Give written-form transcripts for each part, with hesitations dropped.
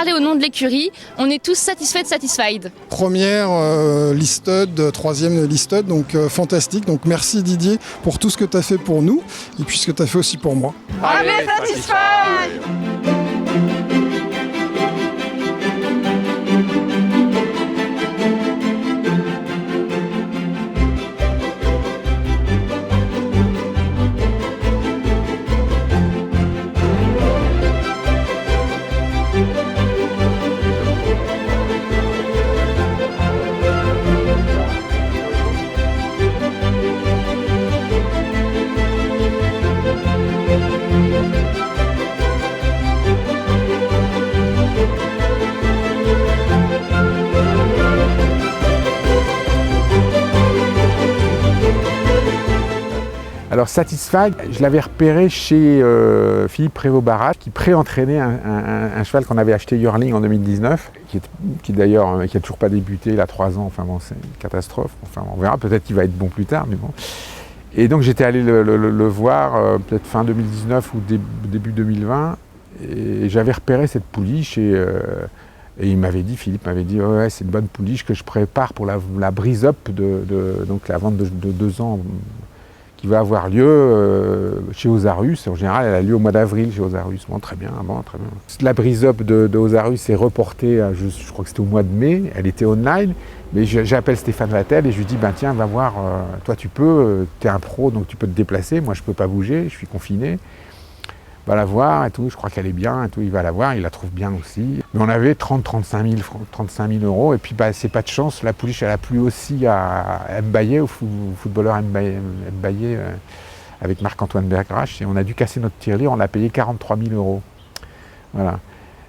parler au nom de l'écurie. On est tous satisfaits de Satisfied. Première listed, troisième listed, donc fantastique. Donc merci Didier pour tout ce que tu as fait pour nous et puis ce que tu as fait aussi pour moi. Allez, Satisfied! Alors Satisfied, je l'avais repéré chez Philippe Prévost-Barrage qui pré-entraînait un cheval qu'on avait acheté Yearling en 2019, qui d'ailleurs qui n'a toujours pas débuté, il a 3 ans, enfin bon c'est une catastrophe, enfin on verra, peut-être qu'il va être bon plus tard, mais bon. Et donc j'étais allé le voir peut-être fin 2019 ou début 2020, et j'avais repéré cette pouliche et il m'avait dit, Philippe m'avait dit, ouais c'est une bonne pouliche que je prépare pour la brise-up donc la vente de 2 ans qui va avoir lieu chez Osarus. En général, elle a lieu au mois d'avril chez Osarus. Bon, très bien, bon, très bien. La brise-up de Osarus est reportée, je crois que c'était au mois de mai, elle était online, mais j'appelle Stéphane Vattel et je lui dis, ben tiens, va voir, toi tu peux, t'es un pro, donc tu peux te déplacer, moi je peux pas bouger, je suis confiné. Va la voir et tout, je crois qu'elle est bien et tout, il va la voir, il la trouve bien aussi. Mais on avait 35 000 euros et puis bah, c'est pas de chance, la pouliche elle a plu aussi à Mbaye, au footballeur Mbaye avec Marc-Antoine Bergrache et on a dû casser notre tirelire, on l'a payé 43 000 euros. Voilà.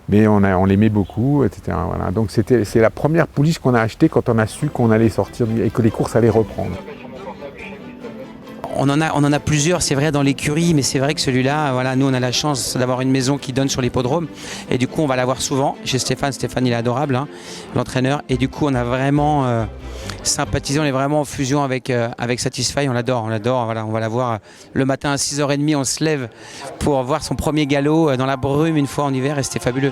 Mais on l'aimait beaucoup, etc. Voilà. Donc c'est la première pouliche qu'on a achetée quand on a su qu'on allait sortir et que les courses allaient reprendre. On en a plusieurs, c'est vrai, dans l'écurie, mais c'est vrai que celui-là, voilà, nous on a la chance d'avoir une maison qui donne sur l'hippodrome et du coup on va la voir souvent chez Stéphane. Stéphane il est adorable, hein, l'entraîneur, et du coup on a vraiment sympathisé, on est vraiment en fusion avec Satisfy, on l'adore, voilà, on va la voir le matin à 6h30, on se lève pour voir son premier galop dans la brume une fois en hiver et c'était fabuleux.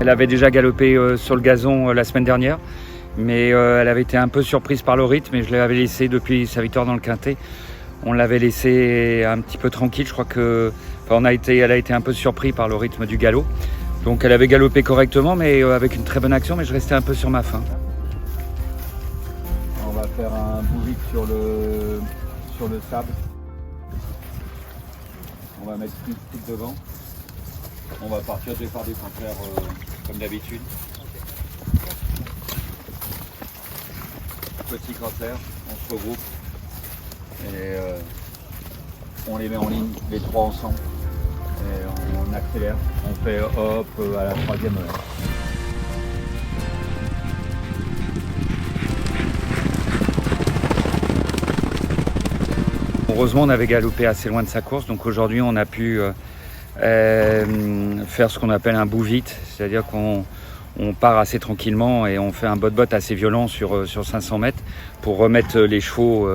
Elle avait déjà galopé sur le gazon la semaine dernière, mais elle avait été un peu surprise par le rythme et je l'avais laissée depuis sa victoire dans le Quintet. On l'avait laissée un petit peu tranquille, je crois que elle a été un peu surprise par le rythme du galop. Donc elle avait galopé correctement, mais avec une très bonne action, mais je restais un peu sur ma faim. On va faire un bourrique sur le sable. On va mettre une petite devant. On va partir des phares des contraires comme d'habitude. Petit cancer, on se regroupe et on les met en ligne, les 3 ensemble. Et on accélère, on fait hop à la 3e heure. Heureusement on avait galopé assez loin de sa course, donc aujourd'hui on a pu faire ce qu'on appelle un bout vite, c'est-à-dire qu'on part assez tranquillement et on fait un bot assez violent sur 500 mètres pour remettre les chevaux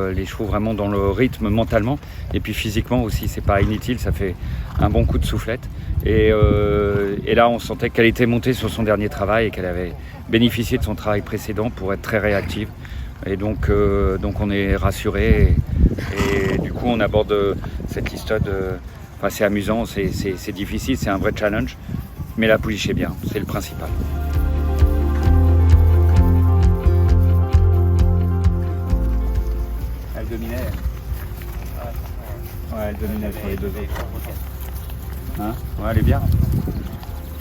vraiment dans le rythme mentalement et puis physiquement aussi, c'est pas inutile, ça fait un bon coup de soufflette et là on sentait qu'elle était montée sur son dernier travail et qu'elle avait bénéficié de son travail précédent pour être très réactive et donc on est rassuré et du coup on aborde cette histoire Enfin, c'est amusant, c'est difficile, c'est un vrai challenge, mais la pouliche est bien, c'est le principal. Elle dominait. Ouais, elle dominait sur les 2 autres. Hein? Ouais, elle est bien.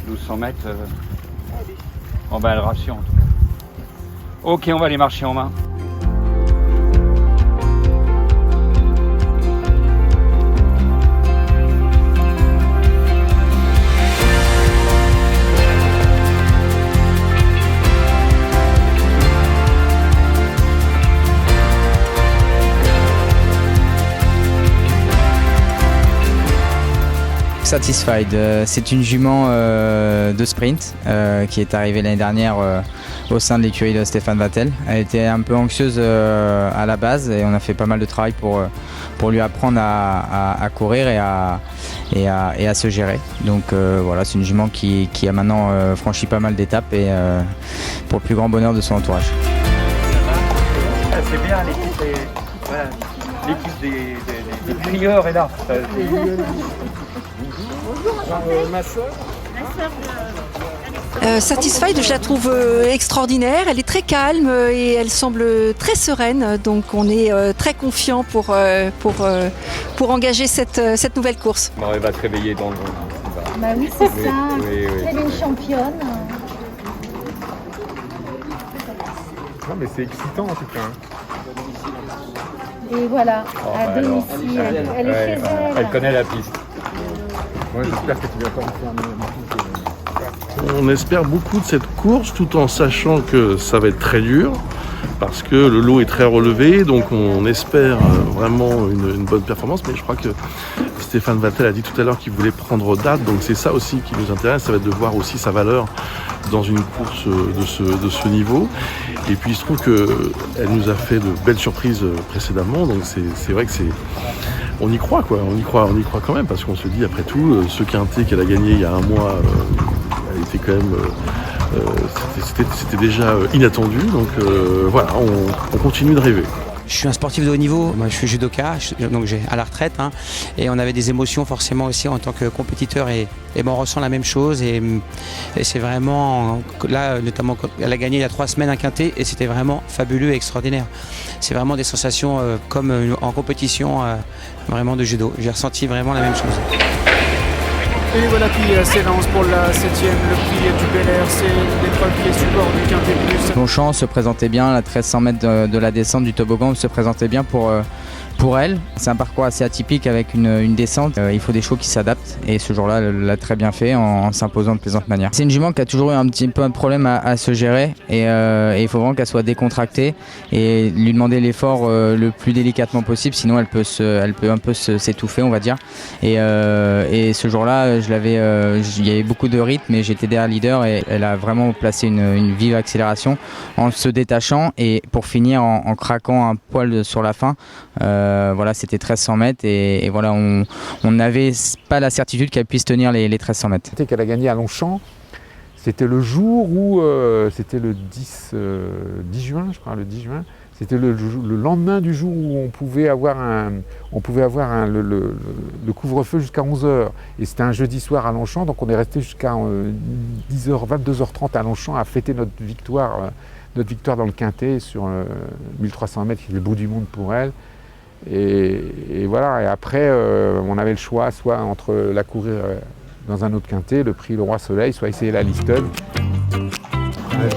1200 mètres. Bon, bah, elle rassure en tout cas. Ok, on va aller marcher en main. Satisfied, c'est une jument de sprint qui est arrivée l'année dernière au sein de l'écurie de Stéphane Vattel. Elle était un peu anxieuse à la base et on a fait pas mal de travail pour lui apprendre à courir et à se gérer. Donc voilà, c'est une jument qui a maintenant franchi pas mal d'étapes et pour le plus grand bonheur de son entourage. C'est bien, l'équipe des crieurs est là. Ma soeur. Satisfied, je la trouve extraordinaire, elle est très calme et elle semble très sereine, donc on est très confiant pour engager cette nouvelle course. Bon, elle va te réveiller dans le... Bah oui, c'est ça. Oui. Elle est une championne. Non, mais c'est excitant en tout cas. Et voilà, à domicile, elle est chez elle. Elle connaît la piste. Ouais, j'espère que tu vas pas me faire On espère beaucoup de cette course tout en sachant que ça va être très dur parce que le lot est très relevé, donc on espère vraiment une bonne performance, mais je crois que Stéphane Vattel a dit tout à l'heure qu'il voulait prendre date, donc c'est ça aussi qui nous intéresse, ça va être de voir aussi sa valeur dans une course de ce niveau. Et puis il se trouve qu'elle nous a fait de belles surprises précédemment, donc c'est vrai que on y croit quoi, on y croit quand même, parce qu'on se dit après tout, ce quintet qu'elle a gagné il y a un mois, elle était quand même, c'était déjà inattendu, donc voilà, on continue de rêver. Je suis un sportif de haut niveau, moi je suis judoka, donc j'ai à la retraite, hein, et on avait des émotions forcément aussi en tant que compétiteur et on ressent la même chose et c'est vraiment, là notamment elle a gagné il y a 3 semaines un quintet et c'était vraiment fabuleux et extraordinaire. C'est vraiment des sensations comme en compétition vraiment de judo, j'ai ressenti vraiment la même chose. Et voilà qui s'élance pour la 7e, le prix du Bel Air, c'est l'épreuve qui est support du Quintet Plus. Longchamp se présentait bien, la 1300 mètres de la descente du toboggan se présentait bien pour elle. C'est un parcours assez atypique avec une descente. Il faut des chevaux qui s'adaptent et ce jour-là, elle l'a très bien fait en s'imposant de plaisante manière. C'est une jument qui a toujours eu un petit peu un problème à se gérer et il faut vraiment qu'elle soit décontractée et lui demander l'effort le plus délicatement possible, sinon elle peut un peu s'étouffer, on va dire. Et ce jour-là, il y avait beaucoup de rythme et j'étais derrière leader et elle a vraiment placé une vive accélération en se détachant et pour finir en craquant un poil sur la fin. Voilà, c'était 1300 mètres et voilà, on n'avait pas la certitude qu'elle puisse tenir les 1300 mètres. C'était qu'elle a gagné à Longchamp, c'était le jour où, c'était le 10 juin, je crois, le 10 juin, c'était le lendemain du jour où on pouvait avoir le couvre-feu jusqu'à 11h. Et c'était un jeudi soir à Longchamp, donc on est resté jusqu'à 10h, 22h30 à Longchamp à fêter notre victoire dans le Quintet sur 1300 mètres, qui est le bout du monde pour elle. Et voilà, et après on avait le choix soit entre la courir dans un autre Quintet, le prix Le Roi Soleil, soit essayer la Listed.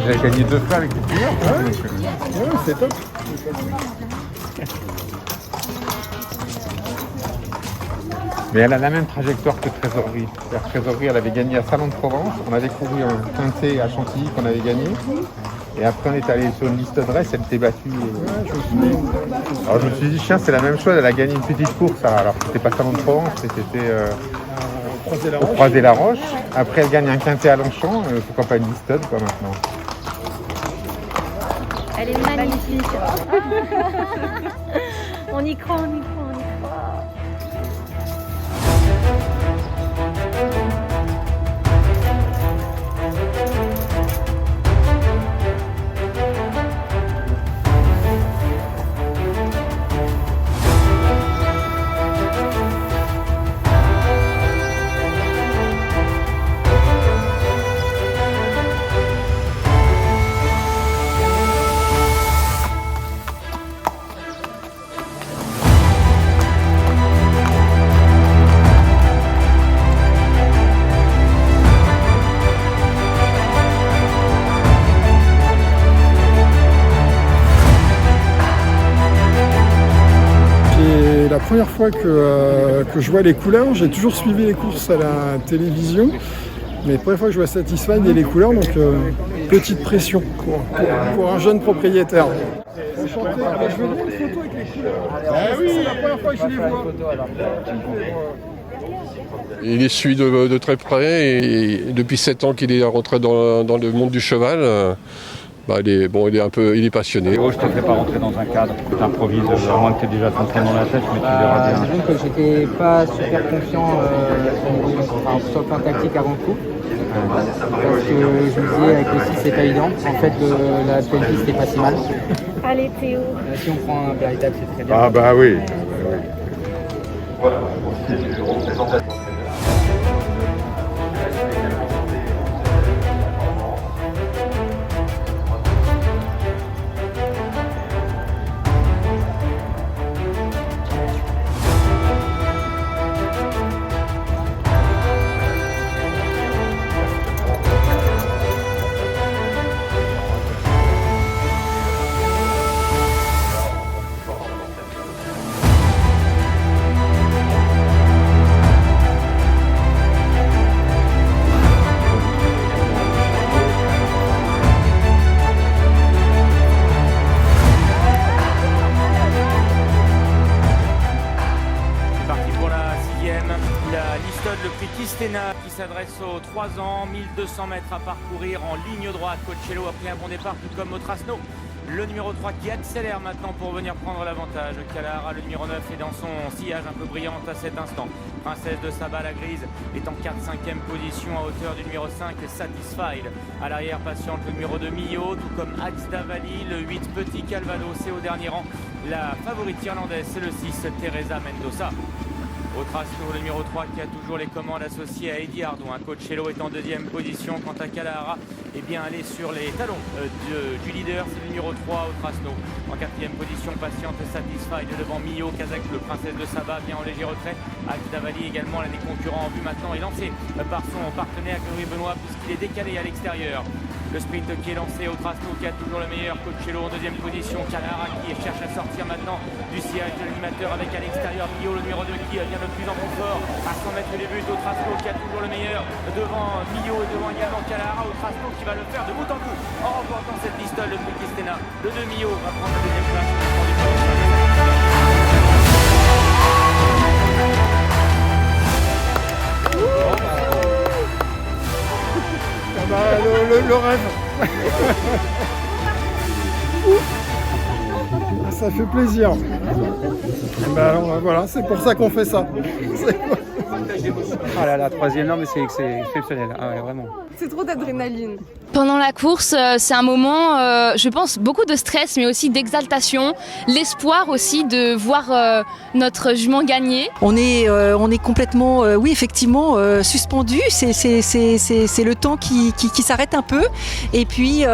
Elle a gagné 2 fois avec les couleurs. Ouais, c'est top. Mais elle a la même trajectoire que Trésorerie. Trésorerie, elle avait gagné à Salon de Provence, on avait couru un Quintet à Chantilly qu'on avait gagné. Et après on est allé sur une liste de race, elle s'était battue. Alors je me suis dit, tiens, c'est la même chose, elle a gagné une petite course. Alors c'était pas Salon de Provence, mais c'était au Croisé-la-Roche. Après elle gagne un Quintet à Longchamp, pourquoi pas une liste quoi maintenant. Elle est magnifique. On y croit. La première fois que je vois les couleurs, j'ai toujours suivi les courses à la télévision, mais la première fois que je vois Satisfied et les couleurs, donc petite pression pour un jeune propriétaire. Enchanté. Je veux bien une photo avec les couleurs. Ah oui, c'est la première fois que je les vois. Il les suit de très près et depuis 7 ans qu'il est rentré dans le monde du cheval, il est passionné. Je ne te fais pas rentrer dans un cadre, tu improvises, à moins que tu aies déjà ton plan dans la tête, mais tu verras bien. Disons que j'étais pas super confiant sur le plan tactique avant le coup. Parce que je me disais avec le 6 c'est pas évident. En fait la pleine piste c'est pas si mal. Allez Théo. Si on prend un véritable c'est très bien. Ah bah oui. Le prix Kistena qui s'adresse aux 3 ans, 1200 mètres à parcourir en ligne droite. Coachello a pris un bon départ tout comme au Trasno. Le numéro 3 qui accélère maintenant pour venir prendre l'avantage. Calara, le numéro 9, est dans son sillage un peu brillante à cet instant. Princesse de Saba, la grise, est en 4-5e position à hauteur du numéro 5, Satisfied. À l'arrière, patiente le numéro 2, Mio, tout comme Axe Davali, le 8, Petit Calvados. Et au dernier rang, la favorite irlandaise, c'est le 6, Teresa Mendoza. Au Trasno, le numéro 3 qui a toujours les commandes associées à Eddie Ardouin. Coachello est en 2e position. Quant à Calara, elle est sur les talons du leader, c'est le numéro 3 au Trasno. En 4e position, Patiente Satisfied devant Mio. Kazakh, le Princesse de Saba, bien en léger retrait. Axe Davali également, l'un des concurrents en vue maintenant est lancé par son partenaire Grégory Benoît puisqu'il est décalé à l'extérieur. Le sprint qui est lancé au Trasno qui a toujours le meilleur. Coachello en 2e position. Calara qui cherche à sortir maintenant du sillage de l'animateur avec à l'extérieur Mio, le numéro 2 qui vient de plus en plus fort à 100 mètres du but. Au Trasno qui a toujours le meilleur devant Mio et devant également Calara. Au Trasno qui va le faire de bout en bout en remportant cette pistole. Le prix Kistena, le 2 Mio va prendre la 2e place. Le rêve. Ça fait plaisir. Alors voilà, c'est pour ça qu'on fait ça. Ah là, la 3e, non mais c'est exceptionnel, ah ouais, vraiment. C'est trop d'adrénaline. Pendant la course, c'est un moment, je pense, beaucoup de stress, mais aussi d'exaltation, l'espoir aussi de voir notre jument gagner. On est complètement, oui effectivement, suspendu. C'est le temps qui s'arrête un peu, et puis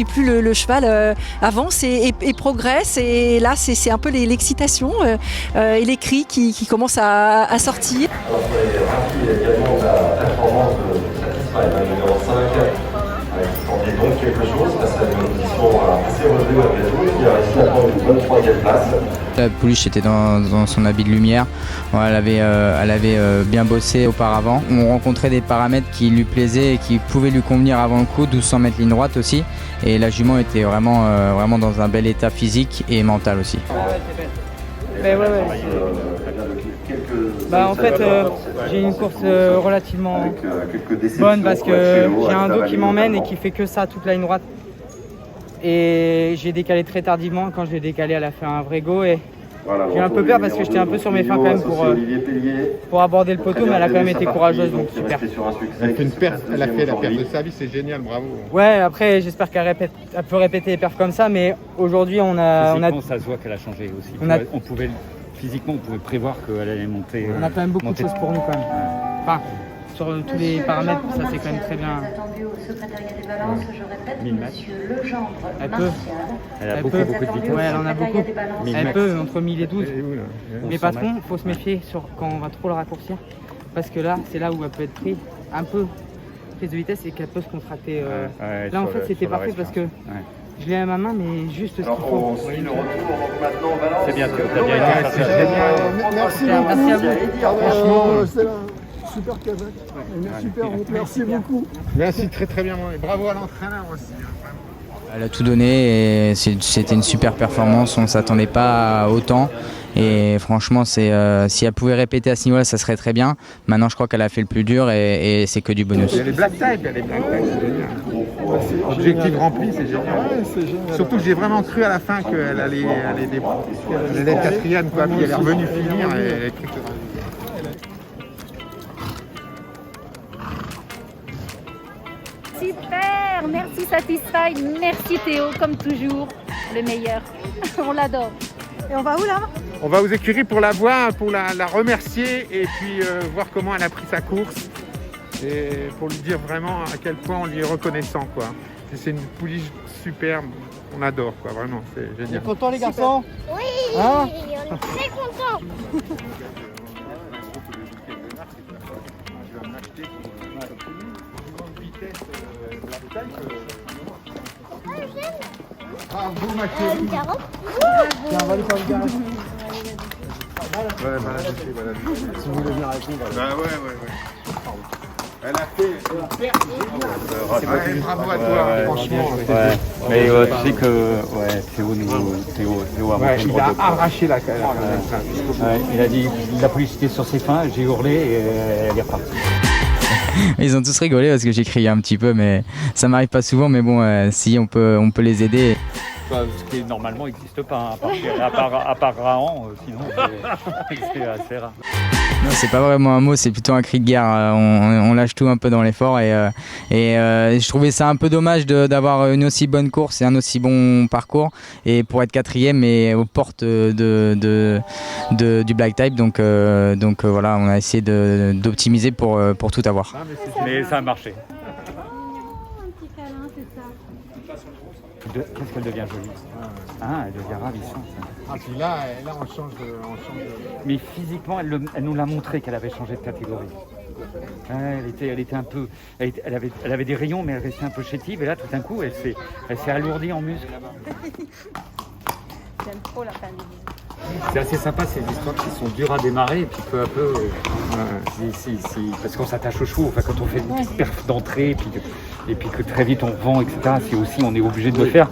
plus le cheval avance et progresse. Et là, c'est un peu l'excitation et les cris qui commencent à sortir. Alors, on est ravis également de la performance de Satisfied, le numéro 5. Qui s'en dit donc quelque chose parce qu'elle a une position assez relevée malgré tout, qui a réussi à prendre une bonne 3e place. La pouliche était dans son habit de lumière. Elle avait bien bossé auparavant. On rencontrait des paramètres qui lui plaisaient et qui pouvaient lui convenir avant le coup, 1200 mètres ligne droite aussi. Et la jument était vraiment dans un bel état physique et mental aussi. En fait, j'ai une course relativement bonne parce que j'ai un dos qui m'emmène et qui fait que ça toute la ligne droite. Et j'ai décalé très tardivement. Quand je l'ai décalé, elle a fait un vrai go et j'ai eu un peu peur parce que j'étais un peu sur mes fins quand même pour aborder le poteau, mais elle a quand même été courageuse, donc super. Elle a fait la perte de service, c'est génial, bravo. Ouais, après j'espère qu'elle peut répéter les perfs comme ça, mais aujourd'hui on a... Ça se voit qu'elle a changé aussi. Physiquement, on pouvait prévoir qu'elle allait monter. On a quand même beaucoup de choses pour nous quand même. Enfin, sur tous les paramètres, ça c'est quand même très bien. 1000 mètres. Elle a beaucoup de vitesse. Ouais, elle en a beaucoup. Elle peut entre 1000 et 12. Mais par contre, il faut se méfier quand on va trop le raccourcir. Parce que là, c'est là où elle peut être un peu prise de vitesse et qu'elle peut se contracter. Là, en fait, c'était parfait parce que je l'ai à ma main, mais juste ce qu'il faut. C'est bien, tu as bien été. Merci beaucoup. Franchement, c'est un super Kazakh. Super, merci beaucoup. Merci, très bien. Bravo à l'entraîneur aussi. Elle a tout donné et c'était une super performance, on ne s'attendait pas à autant Et franchement, si elle pouvait répéter à ce niveau-là, ça serait très bien. Maintenant, je crois qu'elle a fait le plus dur et c'est que du bonus. Il y a les black type, c'est génial. Objectif rempli, c'est génial. Ouais, c'est génial. Surtout que j'ai vraiment cru à la fin qu'elle allait être quatrième, quoi. Puis elle est revenue finir. Super, merci Satisfy, merci Théo, comme toujours, le meilleur. On l'adore. Et on va où là? On va aux écuries pour la voir, pour la remercier et puis voir comment elle a pris sa course. Et pour lui dire vraiment à quel point on lui est reconnaissant, quoi. C'est une pouliche superbe, on adore, quoi, vraiment, c'est génial. Vous êtes contents les garçons? Oui, hein? on est très contents. Bravo ma chérie. Une carotte. Tiens, on va aller faire une carotte. Ouais, voilà. Si vous voulez venir avec nous, voilà. Bah ouais. Elle a fait une perte géniale. Bravo à toi, franchement. Ouais. Mais tu sais que Théo a montré il a arraché la il a dit la police était sur ses fins, j'ai hurlé et elle est repartie. Ils ont tous rigolé parce que j'ai crié un petit peu, mais ça m'arrive pas souvent. Mais bon, si on peut les aider. Ce qui normalement n'existe pas, à part Rahan, sinon c'est assez rare. Non, c'est pas vraiment un mot, c'est plutôt un cri de guerre. On lâche tout un peu dans l'effort et je trouvais ça un peu dommage d'avoir une aussi bonne course et un aussi bon parcours et pour être quatrième et aux portes du black type. Donc voilà, on a essayé d'optimiser pour tout avoir. Mais ça a marché. Qu'est-ce qu'elle devient jolie. Elle devient ravissante. Puis là, on change de... Mais physiquement, elle nous l'a montré qu'elle avait changé de catégorie. Elle était un peu... Elle avait des rayons, mais elle restait un peu chétive. Et là, tout d'un coup, elle s'est alourdie en muscles. J'aime trop la famille. C'est assez sympa ces histoires qui sont dures à démarrer et puis peu à peu, parce qu'on s'attache aux chevaux, quand on fait une petite perf d'entrée et puis que très vite on vend, etc., c'est aussi, on est obligé de le faire.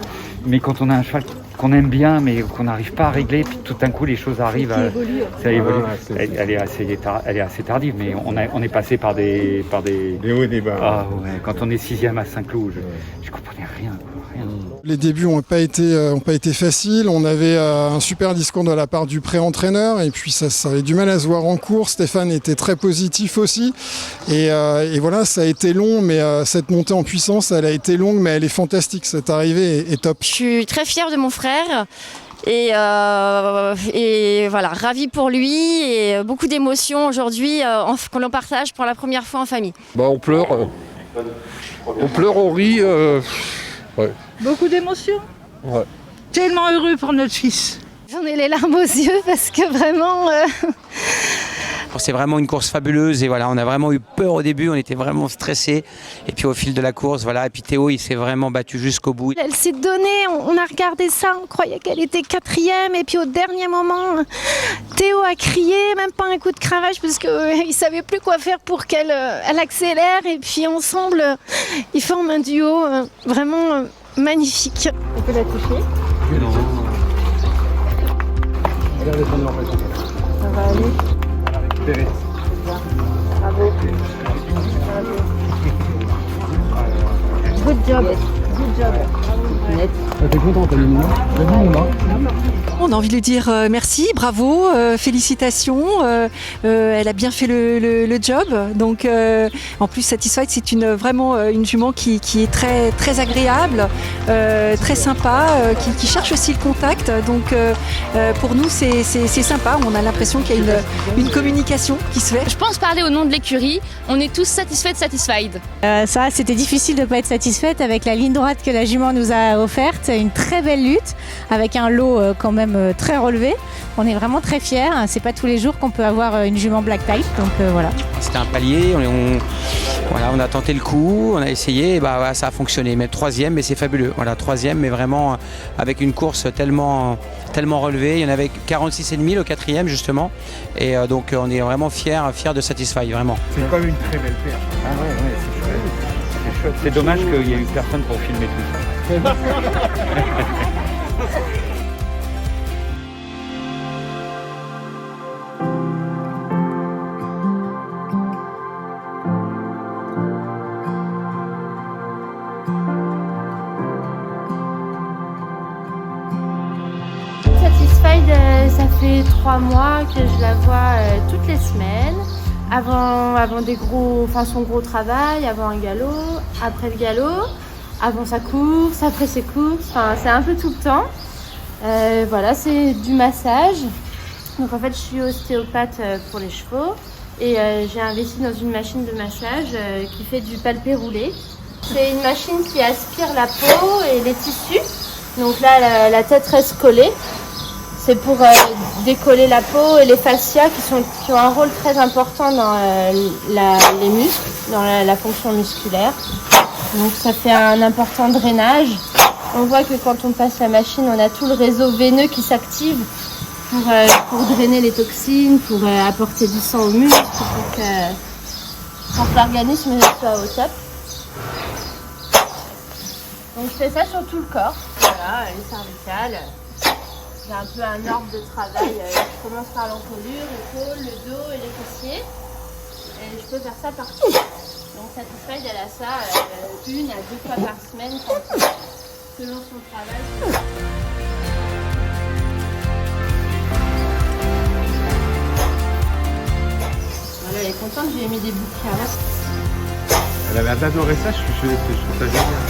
Mais quand on a un cheval qu'on aime bien mais qu'on n'arrive pas à régler, puis tout d'un coup les choses arrivent, ça évolue. Elle est assez tardive, mais on est passé par des hauts et des bas. Ah ouais, quand on est 6e à Saint-Cloud, je comprenais rien. Les débuts n'ont pas été faciles. On avait un super discours de la part du pré-entraîneur et puis ça avait du mal à se voir en cours. Stéphane était très positif aussi. Et voilà, ça a été long, mais cette montée en puissance, elle a été longue, mais elle est fantastique. Cette arrivée est top. Je suis très fière de mon frère. Et voilà, ravie pour lui et beaucoup d'émotions aujourd'hui qu'on en partage pour la première fois en famille. On pleure, on rit. Ouais. Beaucoup d'émotions. Ouais. Tellement heureux pour notre fils. J'en ai les larmes aux yeux parce que vraiment... C'est vraiment une course fabuleuse et voilà, on a vraiment eu peur au début, on était vraiment stressés et puis au fil de la course, voilà, et puis Théo il s'est vraiment battu jusqu'au bout. Elle s'est donnée, on a regardé ça, on croyait qu'elle était quatrième et puis au dernier moment, Théo a crié, même pas un coup de cravache parce qu'il savait plus quoi faire pour qu'elle accélère et puis ensemble, ils forment un duo vraiment magnifique. On peut la toucher? Non. Regardez ton nom, Ça va aller. Bravo. Good job. Good job. Net. T'es contente, Aline, non? On a envie de lui dire merci, bravo, félicitations. Elle a bien fait le job. Donc, en plus, Satisfied, c'est vraiment une jument qui est très, très agréable, très sympa, qui cherche aussi le contact. Donc, pour nous, c'est sympa. On a l'impression qu'il y a une communication qui se fait. Je pense parler au nom de l'écurie, on est tous satisfied. Ça, c'était difficile de ne pas être satisfaite avec la ligne droite que la jument nous a offerte. Une très belle lutte avec un lot quand même très relevé. On est vraiment très fiers. C'est pas tous les jours qu'on peut avoir une jument black type. Donc voilà. C'était un palier. On a tenté le coup, on a essayé. Et ça a fonctionné. Mais troisième, mais c'est fabuleux. Voilà, troisième, mais vraiment avec une course tellement relevée. Il y en avait 46,5 le quatrième justement. Et donc on est vraiment fiers de Satisfy, vraiment. C'est comme une très belle perche. Ah ouais, c'est chouette. C'est dommage qu'il n'y ait eu personne pour filmer tout ça. fait 3 mois que je la vois toutes les semaines. Avant son gros travail, avant un galop, après le galop, avant sa course, après ses courses. Enfin, c'est un peu tout le temps. Voilà, c'est du massage. Donc en fait, je suis ostéopathe pour les chevaux et j'ai investi dans une machine de massage qui fait du palpé roulé. C'est une machine qui aspire la peau et les tissus. Donc là, la tête reste collée. C'est pour décoller la peau et les fascias qui ont un rôle très important dans les muscles, dans la fonction musculaire. Donc ça fait un important drainage. On voit que quand on passe la machine, on a tout le réseau veineux qui s'active pour drainer les toxines, pour apporter du sang aux muscles, pour que l'organisme soit au top. Donc je fais ça sur tout le corps, voilà, les cervicales. J'ai un peu un ordre de travail. Je commence par l'encolure, l'épaule, le dos et les fessiers. Et je peux faire ça partout. Donc Satisfy, elle a ça 1 à 2 fois par semaine, selon son travail. Voilà, elle est contente, j'ai mis des bouts de cravate. Elle avait adoré ça, je trouve ça génial.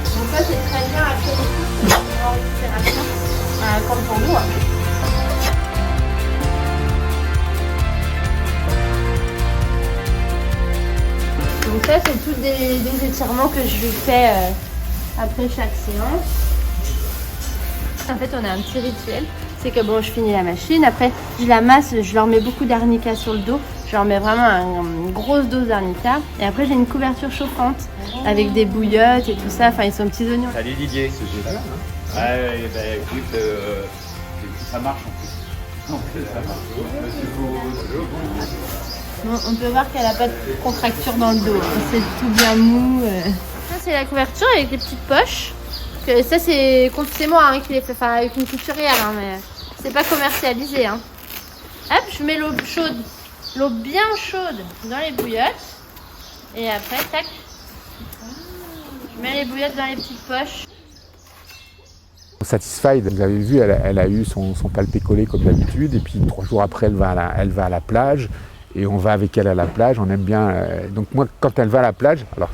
Donc ça c'est très bien après les courses, en récupération, comme pour nous. Donc ça c'est tous des étirements que je lui fais après chaque séance. En fait on a un petit rituel, c'est que bon je finis la machine, après je la masse, je leur mets beaucoup d'arnica sur le dos. Je leur mets vraiment une grosse dose d'arnica. Et après, j'ai une couverture chauffante avec des bouillottes et tout ça. Enfin, ils sont petits oignons. Salut Didier. C'est génial, hein? Ouais, bah, écoute, ça marche en plus. Ça marche. Bon, on peut voir qu'elle n'a pas de contracture dans le dos. C'est tout bien mou. Ça, c'est la couverture avec des petites poches. Ça, c'est moi qui l'ai fait. Enfin, avec une couturière. Hein, mais c'est pas commercialisé. Hein. Hop, je mets l'eau chaude. L'eau bien chaude dans les bouillottes et après tac, je mets les bouillottes dans les petites poches. Satisfy, vous avez vu, elle a eu son palpé collé comme d'habitude et puis 3 jours après elle va à la plage et on va avec elle à la plage, on aime bien. Donc moi quand elle va à la plage, alors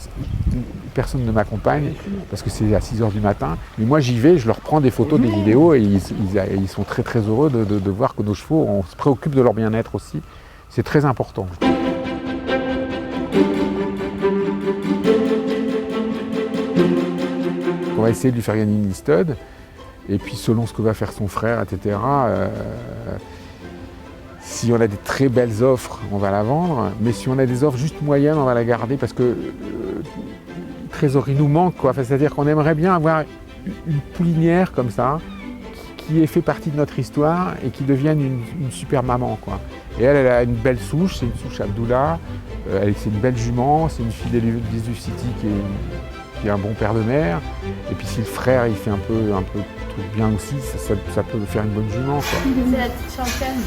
personne ne m'accompagne parce que c'est à 6h du matin, mais moi j'y vais, je leur prends des photos, des vidéos et ils sont très très heureux de voir que nos chevaux, on se préoccupe de leur bien-être aussi. C'est très important. On va essayer de lui faire gagner une stud, et puis selon ce que va faire son frère, etc., si on a des très belles offres, on va la vendre, mais si on a des offres juste moyennes, on va la garder, parce que trésorerie nous manque, quoi. Enfin, c'est-à-dire qu'on aimerait bien avoir une poulinière comme ça, qui ait fait partie de notre histoire et qui devienne une super maman, quoi. Et elle a une belle souche, c'est une souche Abdullah, c'est une belle jument, c'est une fille d'Elusive City qui est un bon père de mère. Et puis si le frère il fait un peu truc bien aussi, ça peut faire une bonne jument, quoi. C'est la petite championne.